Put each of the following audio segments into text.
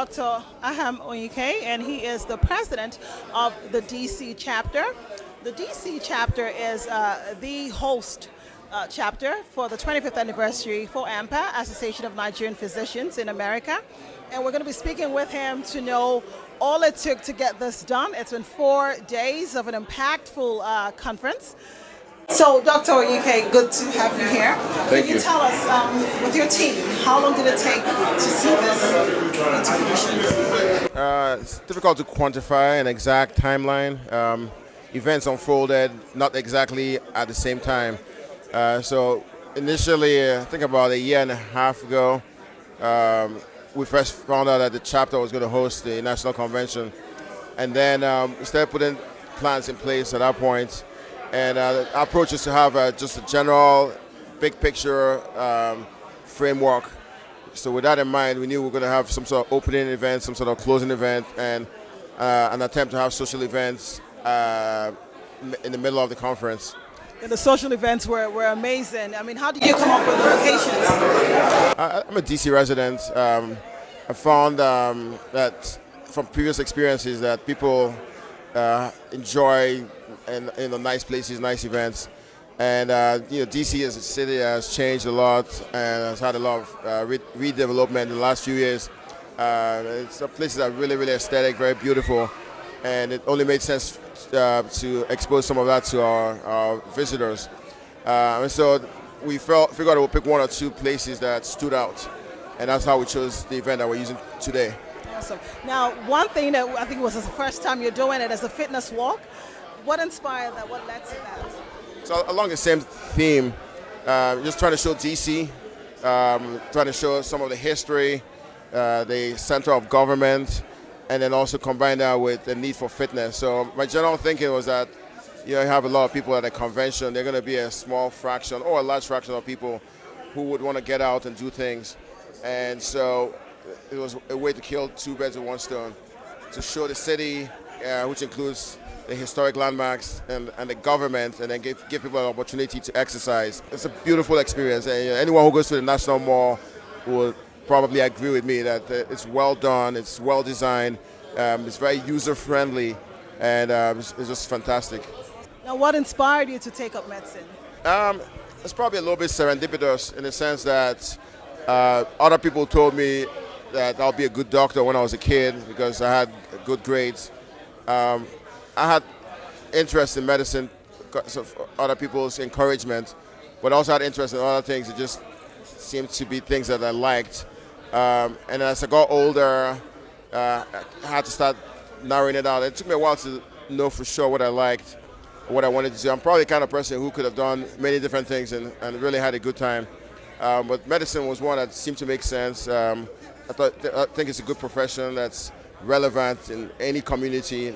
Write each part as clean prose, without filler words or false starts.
Dr. Aham Onyike, and he is the president of the D.C. Chapter. The D.C. Chapter is the host chapter for the 25th anniversary for ANPA, Association of Nigerian Physicians in America. And we're going to be speaking with him to know all it took to get this done. It's been 4 days of an impactful conference. So, Dr. Onyike, good to have you here. Thank you. Can you tell us, with your team, how long did it take to see this into fruition? It's difficult to quantify an exact timeline. Events unfolded not exactly at the same time. So initially, I think about a year and a half ago, we first found out that the chapter was going to host the national convention. And then we started putting plans in place at that point. And our approach is to have just a general, big picture framework. So with that in mind, we knew we were going to have some sort of opening event, some sort of closing event, and an attempt to have social events in the middle of the conference. And the social events were amazing. I mean, how did you come up with the locations? I'm a DC resident. I found that from previous experiences that people enjoy in nice places, nice events. And DC as a city has changed a lot and has had a lot of redevelopment in the last few years. It's a place that are really, really aesthetic, very beautiful, and it only made sense to expose some of that to our visitors. And so we figured we'll pick one or two places that stood out, and that's how we chose the event that we're using today. Awesome. Now, one thing that I think was the first time you're doing it as a fitness walk. What inspired that? What led to that? So along the same theme, just trying to show DC, trying to show some of the history, the center of government, and then also combine that with the need for fitness. So my general thinking was that you have a lot of people at a convention. They're going to be a small fraction or a large fraction of people who would want to get out and do things. And so it was a way to kill two birds with one stone, to show the city, which includes the historic landmarks and the government, and then give people an opportunity to exercise. It's a beautiful experience. And, anyone who goes to the National Mall will probably agree with me that it's well done, it's well designed, it's very user-friendly, and it's just fantastic. Now, what inspired you to take up medicine? It's probably a little bit serendipitous in the sense that other people told me that I'll be a good doctor when I was a kid because I had good grades. I had interest in medicine because of other people's encouragement, but also had interest in other things. It just seemed to be things that I liked. And as I got older, I had to start narrowing it down. It took me a while to know for sure what I liked, what I wanted to do. I'm probably the kind of person who could have done many different things and really had a good time. But medicine was one that seemed to make sense. I think it's a good profession that's relevant in any community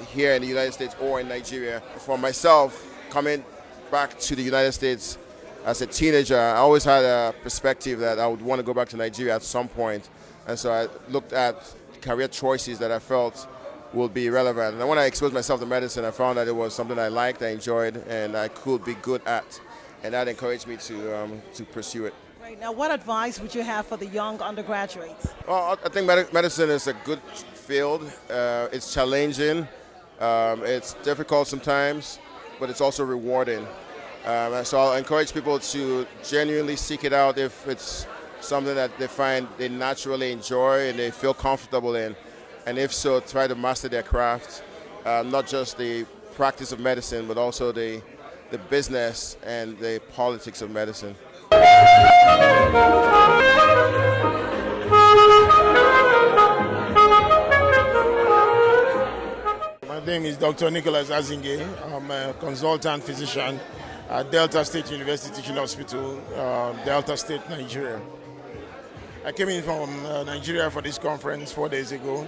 here in the United States or in Nigeria. For myself, coming back to the United States as a teenager, I always had a perspective that I would want to go back to Nigeria at some point. And so I looked at career choices that I felt would be relevant. And when I exposed myself to medicine, I found that it was something I liked, I enjoyed, and I could be good at. And that encouraged me to pursue it. Right. Now, what advice would you have for the young undergraduates? Well, I think medicine is a good field. It's challenging. It's difficult sometimes, but it's also rewarding. So I'll encourage people to genuinely seek it out if it's something that they find they naturally enjoy and they feel comfortable in. And if so, try to master their craft, not just the practice of medicine, but also the business and the politics of medicine. My name is Dr. Nicholas Asin. I'm a consultant physician at Delta State University Teaching Hospital, Delta State, Nigeria. I came in from Nigeria for this conference 4 days ago.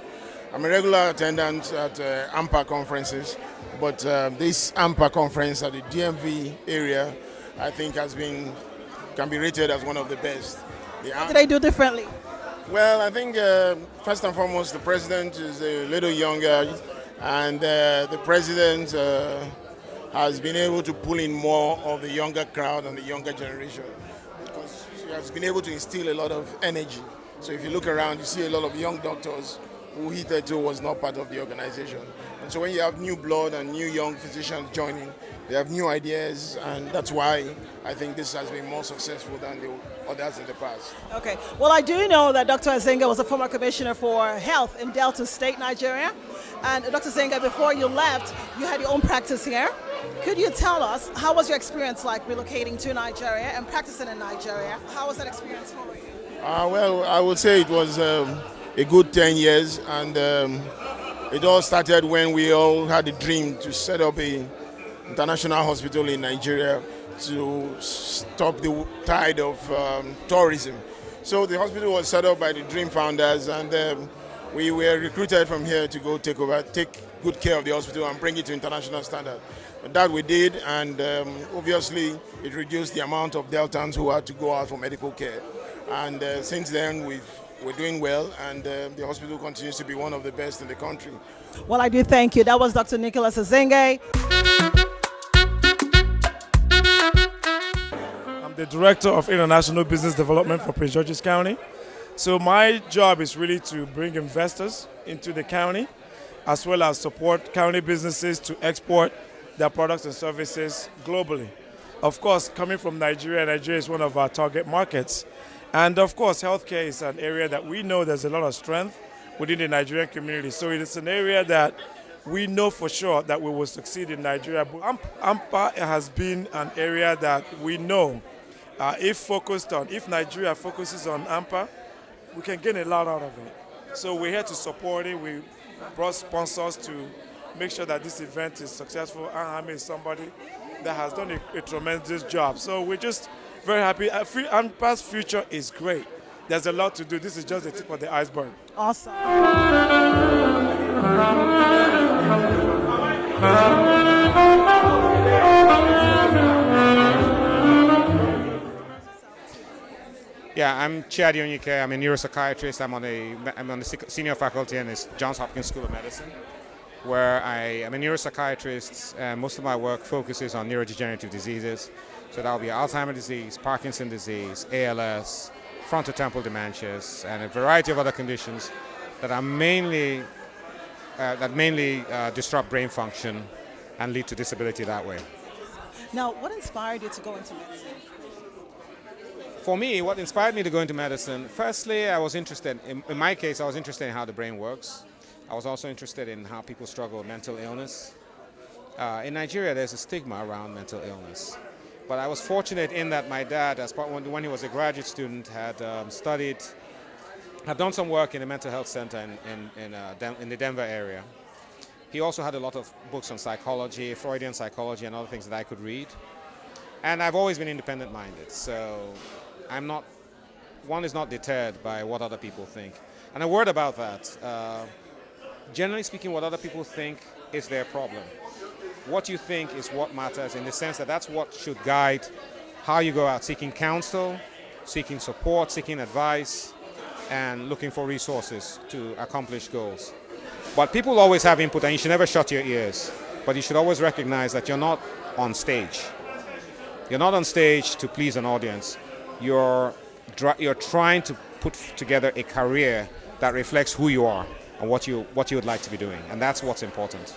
I'm a regular attendant at ANPA conferences, but this ANPA conference at the DMV area, I think can be rated as one of the best. What did they do differently? Well, I think first and foremost, the president is a little younger, and the president has been able to pull in more of the younger crowd and the younger generation because she has been able to instill a lot of energy So if you look around, you see a lot of young doctors who hitherto was not part of the organization. And so when you have new blood and new young physicians joining, they have new ideas, and that's why I think this has been more successful than the others in the past. Okay. Well, I do know that Dr. Azinga was a former commissioner for health in Delta State, Nigeria. And Dr. Azinga, before you left, you had your own practice here. Could you tell us, how was your experience like relocating to Nigeria and practicing in Nigeria? How was that experience for you? Well, I would say it was a good 10 years, and it all started when we all had a dream to set up an international hospital in Nigeria to stop the tide of tourism. So the hospital was set up by the Dream founders, and we were recruited from here to go take good care of the hospital and bring it to international standard. And that we did, and obviously it reduced the amount of Deltans who had to go out for medical care. And since then, we're doing well, and the hospital continues to be one of the best in the country. Well, I do thank you. That was Dr. Nicholas Asin. I'm the Director of International Business Development for Prince George's County. So my job is really to bring investors into the county, as well as support county businesses to export their products and services globally. Of course, coming from Nigeria, Nigeria is one of our target markets. And of course, healthcare is an area that we know there's a lot of strength within the Nigerian community. So it is an area that we know for sure that we will succeed in Nigeria. But ANPA has been an area that we know if Nigeria focuses on ANPA, we can gain a lot out of it. So we're here to support it. We brought sponsors to make sure that this event is successful. ANPA is somebody that has done a tremendous job. So we're just very happy. ANPA's future is great. There's a lot to do. This is just the tip of the iceberg. Awesome. Yeah, I'm Chiadi Onyike. I'm a neuropsychiatrist. I'm on the senior faculty in the Johns Hopkins School of Medicine, where I am a neuropsychiatrist. Most of my work focuses on neurodegenerative diseases. So that will be Alzheimer's disease, Parkinson's disease, ALS, frontotemporal dementias, and a variety of other conditions that are mainly disrupt brain function and lead to disability that way. Now, what inspired you to go into medicine? For me, what inspired me to go into medicine, firstly, I was interested, in my case, I was interested in how the brain works. I was also interested in how people struggle with mental illness. In Nigeria, there's a stigma around mental illness. But I was fortunate in that my dad, when he was a graduate student, had done some work in a mental health center in the Denver area. He also had a lot of books on psychology, Freudian psychology, and other things that I could read. And I've always been independent-minded, so one is not deterred by what other people think. And a word about that. Generally speaking, what other people think is their problem. What you think is what matters, in the sense that that's what should guide how you go out seeking counsel, seeking support, seeking advice, and looking for resources to accomplish goals. But people always have input, and you should never shut your ears. But you should always recognize that you're not on stage. You're not on stage to please an audience. You're trying to put together a career that reflects who you are and what you would like to be doing, and that's what's important.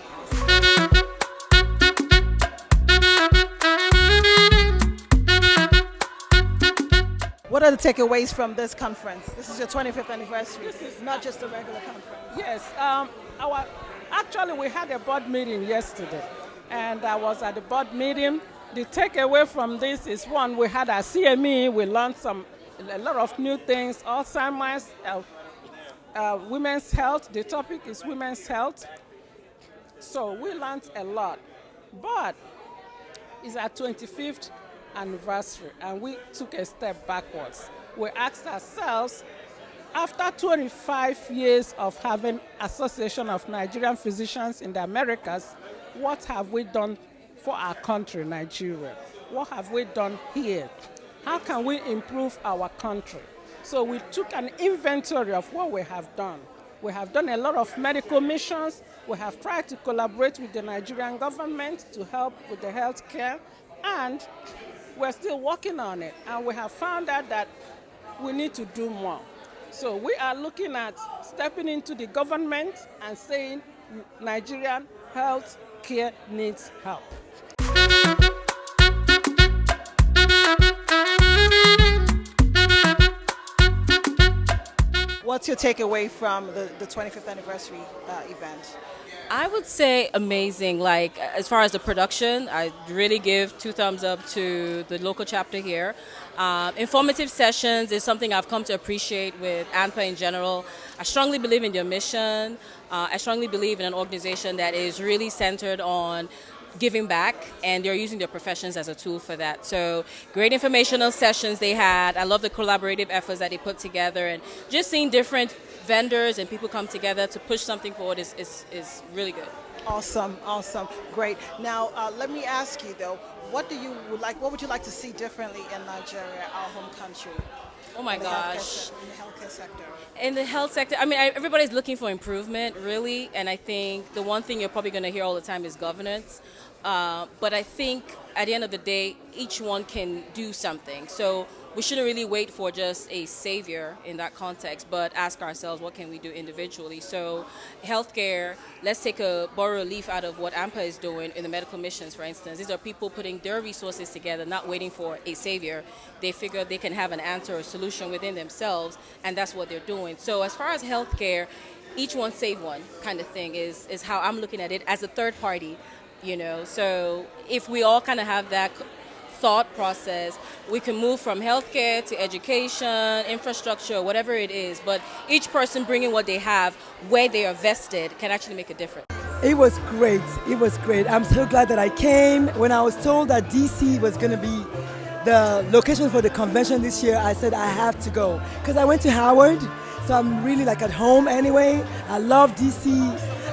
What are the takeaways from this conference? This is your 25th anniversary. This is not just a regular conference. Yes, actually we had a board meeting yesterday, and I was at the board meeting. The takeaway from this is, one, we had our CME, we learned a lot of new things, Alzheimer's, women's health. The topic is women's health. So we learned a lot, but it's our 25th anniversary, and we took a step backwards. We asked ourselves, after 25 years of having Association of Nigerian Physicians in the Americas, what have we done for our country, Nigeria? What have we done here? How can we improve our country? So we took an inventory of what we have done. We have done a lot of medical missions. We have tried to collaborate with the Nigerian government to help with the health care, and we're still working on it. And we have found out that we need to do more. So we are looking at stepping into the government and saying Nigerian health care needs help. What's your takeaway from the 25th anniversary event? I would say amazing. Like, as far as the production, I really give 2 thumbs up to the local chapter here. Informative sessions is something I've come to appreciate with ANPA in general. I strongly believe in their mission. I strongly believe in an organization that is really centered on giving back, and they're using their professions as a tool for that. So great informational sessions they had. I love the collaborative efforts that they put together, and just seeing different vendors and people come together to push something forward is really good. Awesome, awesome, great. Now, let me ask you though, what would you like to see differently in Nigeria, our home country? Oh my gosh. In the healthcare sector. In the health sector, I mean, everybody's looking for improvement, really, and I think the one thing you're probably going to hear all the time is governance. But I think at the end of the day, each one can do something. So we shouldn't really wait for just a savior in that context, but ask ourselves, what can we do individually? So healthcare, let's take a borrow a leaf out of what ANPA is doing in the medical missions, for instance. These are people putting their resources together, not waiting for a savior. They figure they can have an answer or solution within themselves, and that's what they're doing. So as far as healthcare, each one save one kind of thing is how I'm looking at it as a third party, you know. So if we all kind of have that thought process, we can move from healthcare to education, infrastructure, whatever it is, but each person bringing what they have where they are vested can actually make a difference. It was great. It was great. I'm so glad that I came. When I was told that DC was going to be the location for the convention this year, I said I have to go because I went to Howard, so I'm really like at home anyway. I love DC.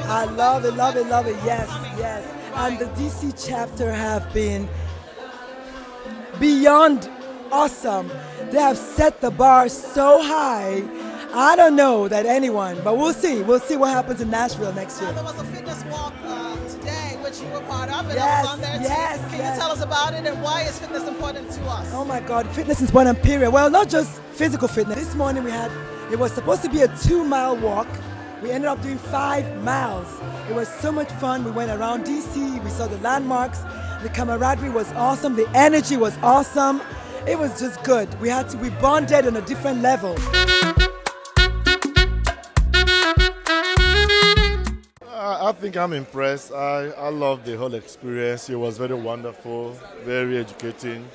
I love it, love it, love it. Yes, yes. And the DC chapter have been beyond awesome. They have set the bar so high. I don't know that anyone, but we'll see. We'll see what happens in Nashville next year. There was a fitness walk today, which you were part of, and Yes, I was on there yes, too. Can yes. you tell us about it and why is fitness important to us? Oh my God, fitness is important, period. Well, not just physical fitness. This morning it was supposed to be a 2-mile walk. We ended up doing 5 miles. It was so much fun. We went around DC, we saw the landmarks. The camaraderie was awesome. The energy was awesome. It was just good. We bonded on a different level. I think I'm impressed. I love the whole experience. It was very wonderful, very educating.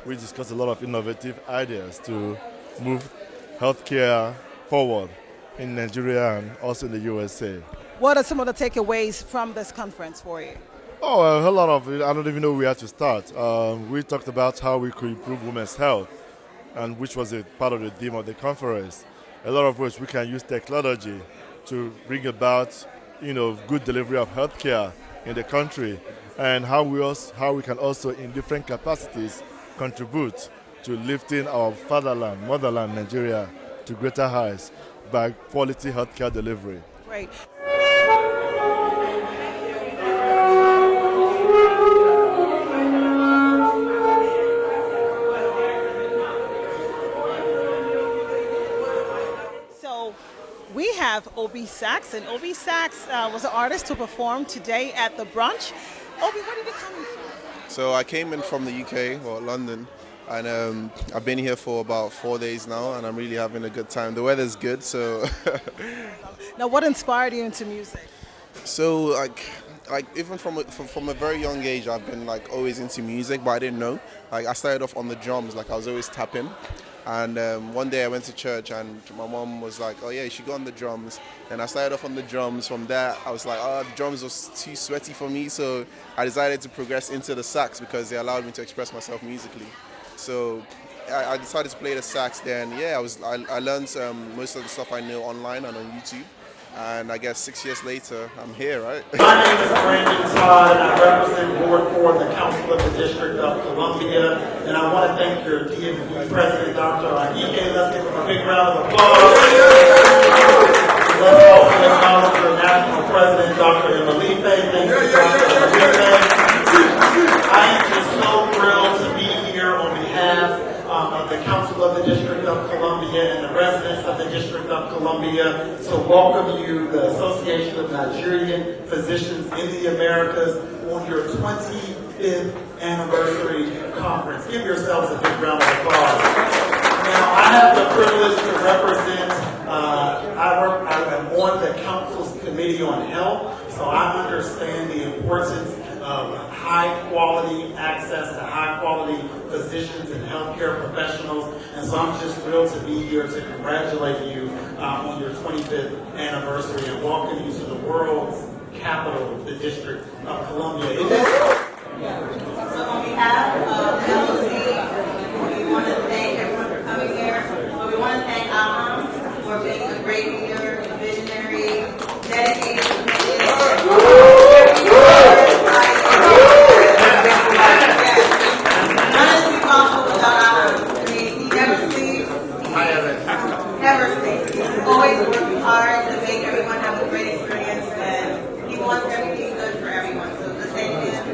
We discussed a lot of innovative ideas to move healthcare forward in Nigeria and also in the USA. What are some of the takeaways from this conference for you? Oh, a whole lot of it. I don't even know where to start. We talked about how we could improve women's health, and which was a part of the theme of the conference. A lot of which we can use technology to bring about, good delivery of healthcare in the country, and how we can also, in different capacities, contribute to lifting our motherland, Nigeria, to greater heights by quality healthcare delivery. Great. We have Obi Sachs, and Obi Sachs was an artist who performed today at the Brunch. Obi, where did you come from? So I came in from the UK, London, and I've been here for about 4 days now, and I'm really having a good time. The weather's good, so. Now, what inspired you into music? So, like even from a very young age, I've been always into music, but I didn't know. I started off on the drums, I was always tapping. And one day I went to church and my mom was like, oh yeah, you should go on the drums. And I started off on the drums. From there, I was like, the drums was too sweaty for me. So I decided to progress into the sax because they allowed me to express myself musically. So I decided to play the sax then. Yeah, I learned most of the stuff I know online and on YouTube. And I guess 6 years later, I'm here, right? My name is Brandon Todd, and I represent Ward 4, the Council of the District of Columbia. And I want to thank your DMV President, Dr. Ahike. Let's give him a big round of applause. Let's also acknowledge your National President, Dr. Emelife. Thank you, Dr. Emelife. I am just so thrilled to be here on behalf of the Council of the District of Columbia and the residents of the District Columbia to welcome you, the Association of Nigerian Physicians in the Americas, on your 25th anniversary conference. Give yourselves a big round of applause. Now, I have the privilege to represent, I am on the Council's Committee on Health, so I understand the importance of high-quality access to high-quality physicians and healthcare professionals, and so I'm just thrilled to be here to congratulate you on your 25th anniversary and welcome you to the world's capital, the District of Columbia. So on behalf of LOC, we want to thank everyone for coming here, but we want to thank Aham for being a great leader, a visionary, dedicated, always working hard to make everyone have a great experience, and he wants everything good for everyone. So to thank him,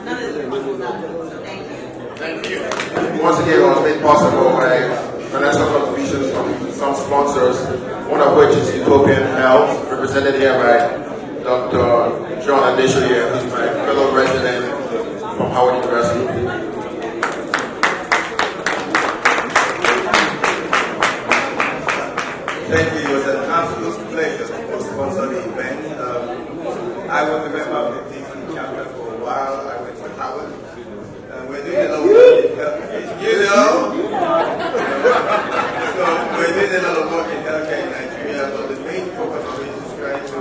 none of this is possible without him. So thank you. Thank you. Once again, it was made possible by financial contributions from some sponsors, one of which is Utopian Health, represented here by Dr. John Adeshoye, who's my fellow resident from Howard University. Thank you. It was an absolute pleasure to sponsor the event. I was a member of the D.C Chapter for a while. I went to Howard. We're doing a lot of work in healthcare. So we're doing a lot of work in healthcare in Nigeria, but the main focus of it is trying to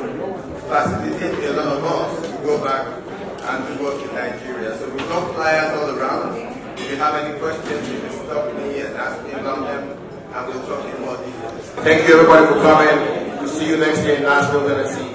facilitate a lot of us to go back and to work in Nigeria. So we've got flyers all around. If you have any questions, you can stop me and ask me about them. And we'll talk in more details. Thank you everybody for coming. We'll see you next year in Nashville, Tennessee.